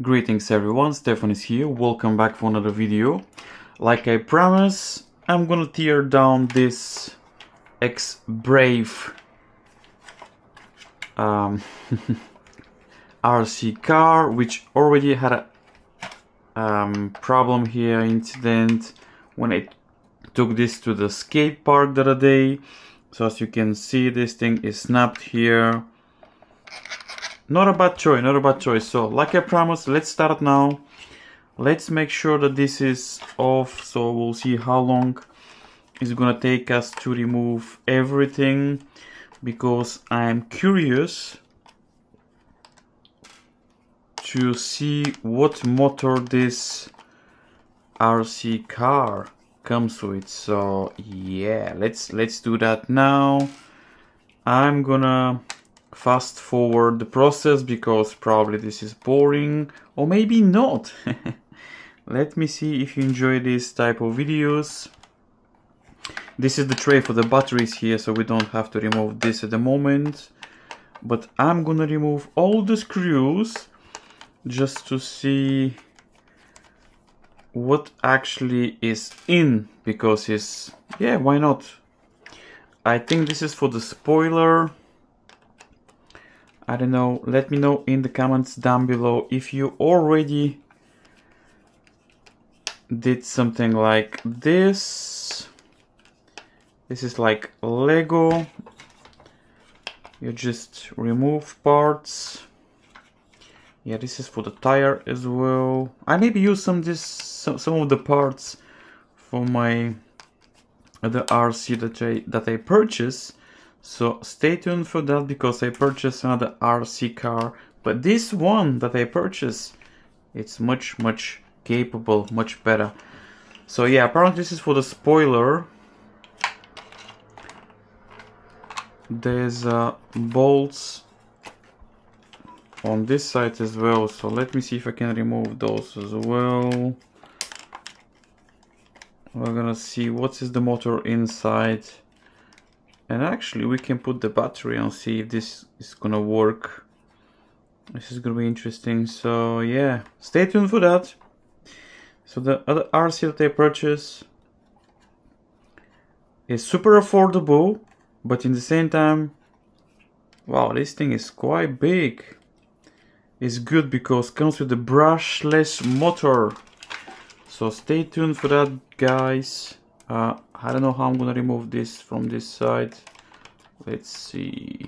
Greetings everyone, Stefan is here, welcome back for another video. Like I promised, I'm gonna tear down this ex-Brave RC car, which already had a problem here, incident, when I took this to the skate park the other day. So as you can see, this thing is snapped here. Not a bad choice, not a bad choice. So like I promised, let's start now. Let's make sure that this is off, so we'll see how long it's gonna take us to remove everything, because I'm curious to see what motor this RC car comes with. So yeah, let's do that now. I'm gonna fast forward the process because probably this is boring, or maybe not. Let me see if you enjoy this type of videos. This is the tray for the batteries here, so we don't have to remove this at the moment, but I'm gonna remove all the screws just to see what actually is in, because it's, yeah, why not? I think this is for the spoiler. I don't know, let me know in the comments down below if you already did something like this. This is like Lego. You just remove parts. Yeah, this is for the tire as well. I maybe use some of the parts for my other RC that I purchased. So stay tuned for that, because I purchased another RC car, but this one that I purchased, it's much capable, much better. So yeah, apparently this is for the spoiler. There's bolts on this side as well, so let me see if I can remove those as well. We're gonna see what is the motor inside. And actually we can put the battery and see if this is gonna work. This is gonna be interesting, so yeah, stay tuned for that. So the other RC that I purchased is super affordable, but in the same time, wow, this thing is quite big. It's good because it comes with a brushless motor. So stay tuned for that, guys. I don't know how I'm gonna remove this from this side. Let's see.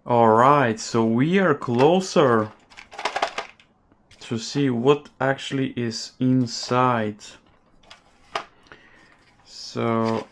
Alright, so we are closer to see what actually is inside. So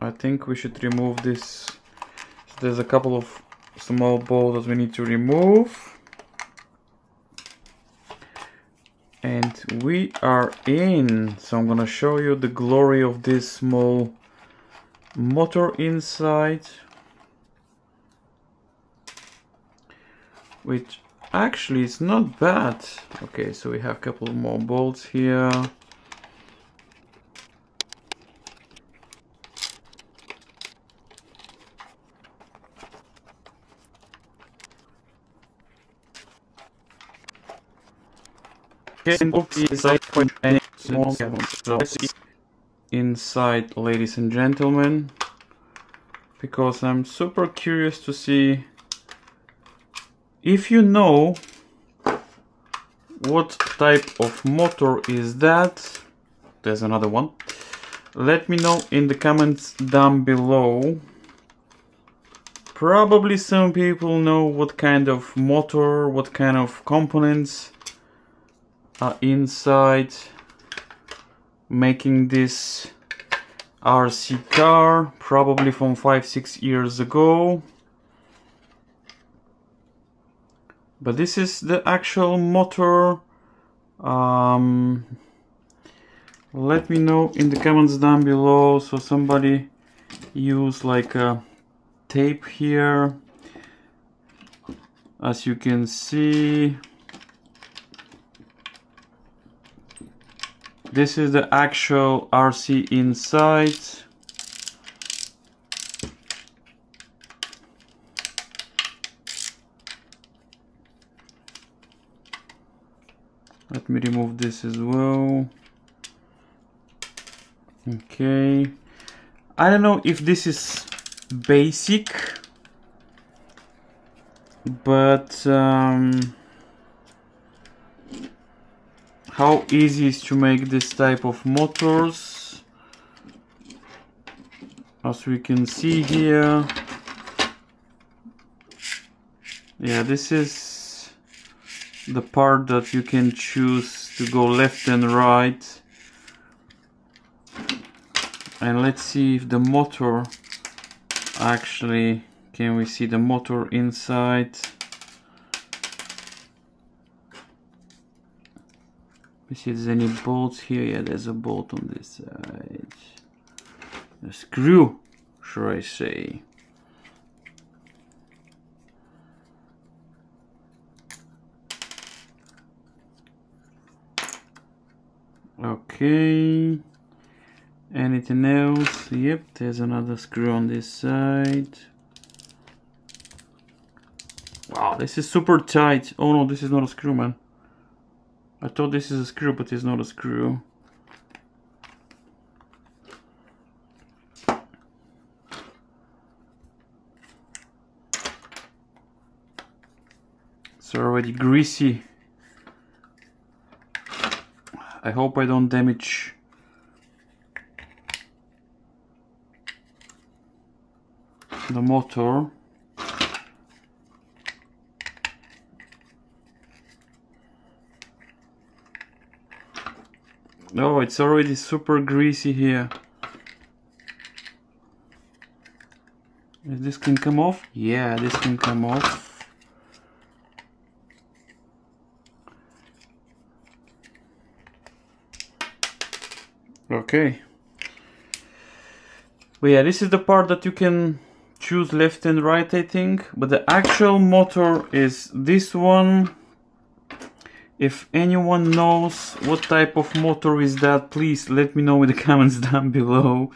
I think we should remove this. So there's a couple of small bolts that we need to remove. And we are in. So I'm gonna show you the glory of this small motor inside, which actually is not bad. Okay, so we have a couple more bolts here. inside, ladies and gentlemen, because I'm super curious to see if you know what type of motor is that. There's another one. Let me know in the comments down below. Probably some people know what kind of motor, what kind of components are inside making this RC car, probably from 5-6 years ago. But this is the actual motor. Let me know in the comments down below. So somebody use like a tape here, as you can see. This is the actual RC inside. Let me remove this as well. Okay, I don't know if this is basic, but how easy is to make this type of motors? As we can see here, yeah, this is the part that you can choose to go left and right. And let's see if the motor actually, can we see the motor inside? Let me see if there's any bolts here. Yeah, there's a bolt on this side. A screw, should I say. Okay. Anything else? Yep, there's another screw on this side. Wow, this is super tight. Oh no, this is not a screw, man. I thought this is a screw, but it's not a screw. It's already greasy. I hope I don't damage the motor. Oh, it's already super greasy here. If this can come off? Yeah, this can come off. Okay. But yeah, this is the part that you can choose left and right, I think. But the actual motor is this one. If anyone knows what type of motor is that, please let me know in the comments down below.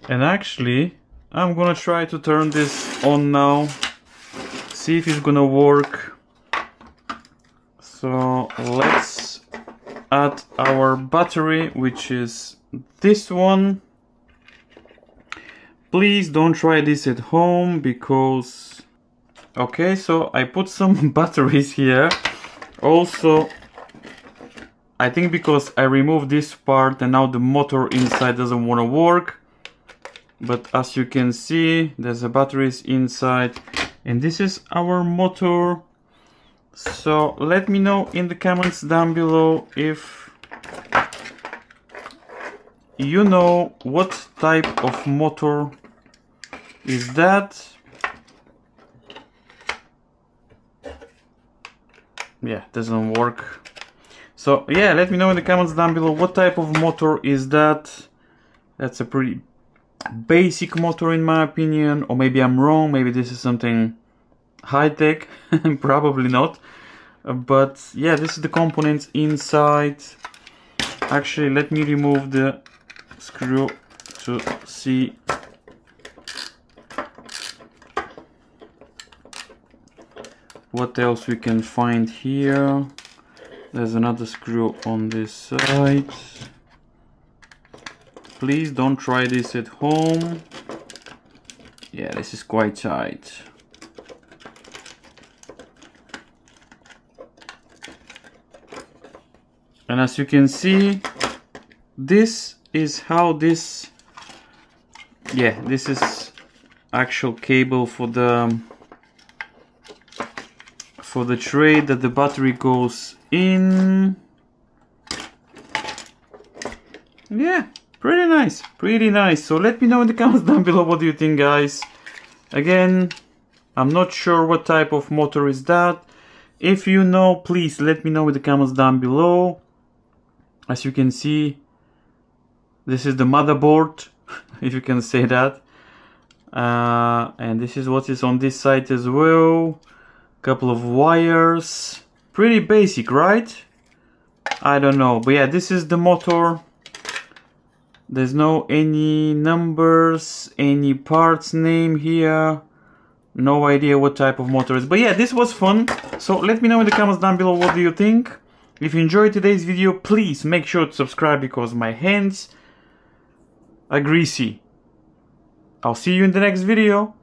And actually, I'm gonna try to turn this on now, see if it's gonna work. So let's add our battery, which is this one. Please don't try this at home, because okay, so I put some batteries here. Also, I think because I removed this part and now the motor inside doesn't want to work. But as you can see, there's the batteries inside, and this is our motor. So let me know in the comments down below if you know what type of motor is that. Yeah, doesn't work. So yeah, let me know in the comments down below what type of motor is that. That's a pretty basic motor in my opinion, or maybe I'm wrong, maybe this is something high-tech. Probably not. But yeah, this is the components inside. Actually, let me remove the screw to see. what else we can find here? There's another screw on this side. Please don't try this at home. Yeah, this is quite tight. And as you can see, this is how this, yeah, this is actual cable for the tray that the battery goes in. Yeah, pretty nice, pretty nice. So let me know in the comments down below, what do you think, guys? Again, I'm not sure what type of motor is that. If you know, please let me know in the comments down below. As you can see, this is the motherboard, if you can say that. And this is what is on this side as well. Couple of wires. Pretty basic, right? I don't know, but yeah, this is the motor. There's no any numbers, any parts name here. No idea what type of motor it is. But yeah, this was fun. So let me know in the comments down below, what do you think? If you enjoyed today's video, please make sure to subscribe because my hands are greasy. I'll see you in the next video.